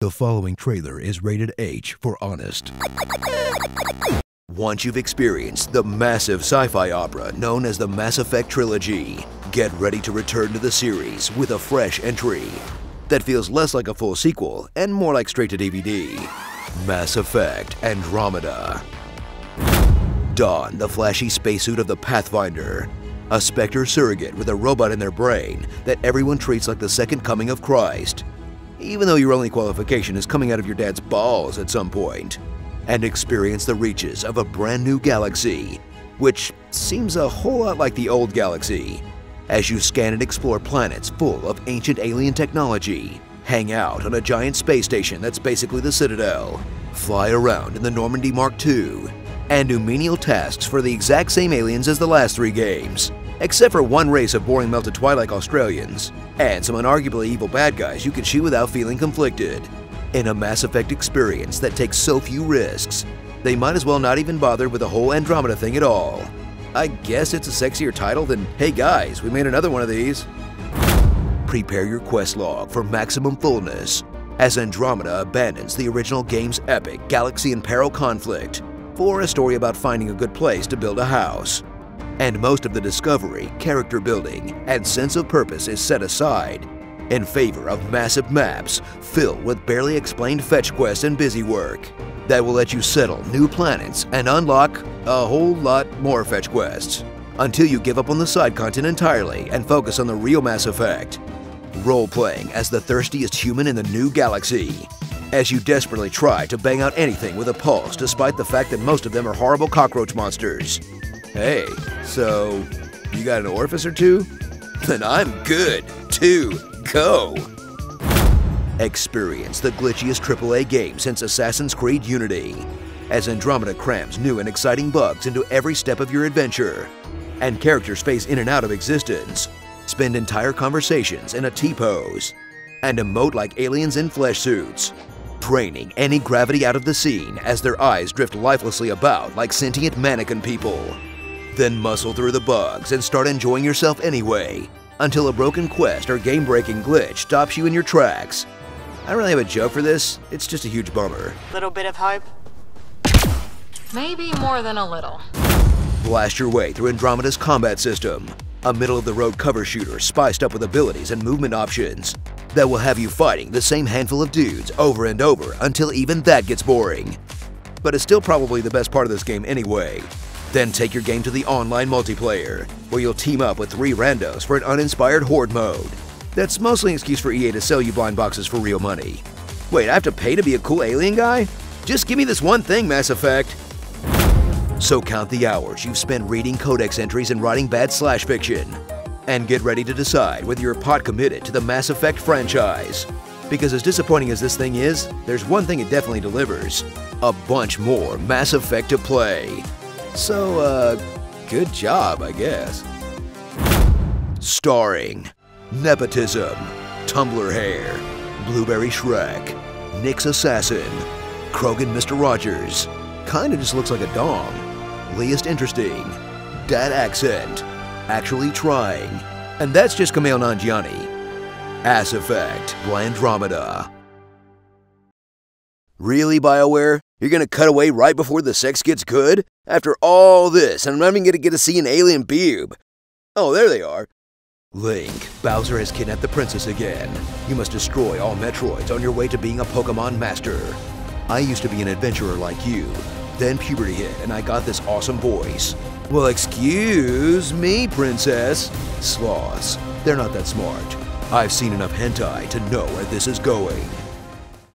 The following trailer is rated H for honest. Once you've experienced the massive sci-fi opera known as the Mass Effect trilogy, get ready to return to the series with a fresh entry that feels less like a full sequel and more like straight to DVD. Mass Effect Andromeda. Don the flashy spacesuit of the Pathfinder, a Spectre surrogate with a robot in their brain that everyone treats like the second coming of Christ, even though your only qualification is coming out of your dad's balls at some point, and experience the reaches of a brand new galaxy, which seems a whole lot like the old galaxy, as you scan and explore planets full of ancient alien technology, hang out on a giant space station that's basically the Citadel, fly around in the Normandy Mark II, and do menial tasks for the exact same aliens as the last three games, except for one race of boring melted Twilight Australians, and some unarguably evil bad guys you can shoot without feeling conflicted. In a Mass Effect experience that takes so few risks, they might as well not even bother with the whole Andromeda thing at all. I guess it's a sexier title than, hey guys, we made another one of these. Prepare your quest log for maximum fullness, as Andromeda abandons the original game's epic galaxy in peril conflict for a story about finding a good place to build a house. And most of the discovery, character building, and sense of purpose is set aside in favor of massive maps filled with barely explained fetch quests and busy work that will let you settle new planets and unlock a whole lot more fetch quests until you give up on the side content entirely and focus on the real Mass Effect. Role-playing as the thirstiest human in the new galaxy, as you desperately try to bang out anything with a pulse despite the fact that most of them are horrible cockroach monsters. Hey, so you got an orifice or two? Then I'm good, too. Go! Experience the glitchiest AAA game since Assassin's Creed Unity, as Andromeda crams new and exciting bugs into every step of your adventure, and characters phase in and out of existence, spend entire conversations in a T-pose, and emote like aliens in flesh suits, draining any gravity out of the scene as their eyes drift lifelessly about like sentient mannequin people. Then muscle through the bugs and start enjoying yourself anyway, until a broken quest or game-breaking glitch stops you in your tracks. I don't really have a joke for this, it's just a huge bummer. Little bit of hope? Maybe more than a little. Blast your way through Andromeda's combat system, a middle-of-the-road cover shooter spiced up with abilities and movement options that will have you fighting the same handful of dudes over and over until even that gets boring. But it's still probably the best part of this game anyway. Then take your game to the online multiplayer, where you'll team up with 3 randos for an uninspired horde mode. That's mostly an excuse for EA to sell you blind boxes for real money. Wait, I have to pay to be a cool alien guy? Just give me this one thing, Mass Effect. So count the hours you've spent reading codex entries and writing bad slash fiction, and get ready to decide whether you're pot committed to the Mass Effect franchise. Because as disappointing as this thing is, there's one thing it definitely delivers: a bunch more Mass Effect to play. So, good job, I guess. Starring Nepotism, Tumblr Hair, Blueberry Shrek, Nick's Assassin, Krogan Mr. Rogers, kinda just looks like a dong, Least Interesting, Dad Accent, Actually Trying, and that's just Kumail Nanjiani. Ass Effect, Blandromeda. Really, BioWare? You're gonna cut away right before the sex gets good? After all this, and I'm not even gonna get to see an alien boob. Oh, there they are. Link, Bowser has kidnapped the princess again. You must destroy all Metroids on your way to being a Pokemon master. I used to be an adventurer like you. Then puberty hit and I got this awesome voice. Well, excuse me, princess. Sloths, they're not that smart. I've seen enough hentai to know where this is going.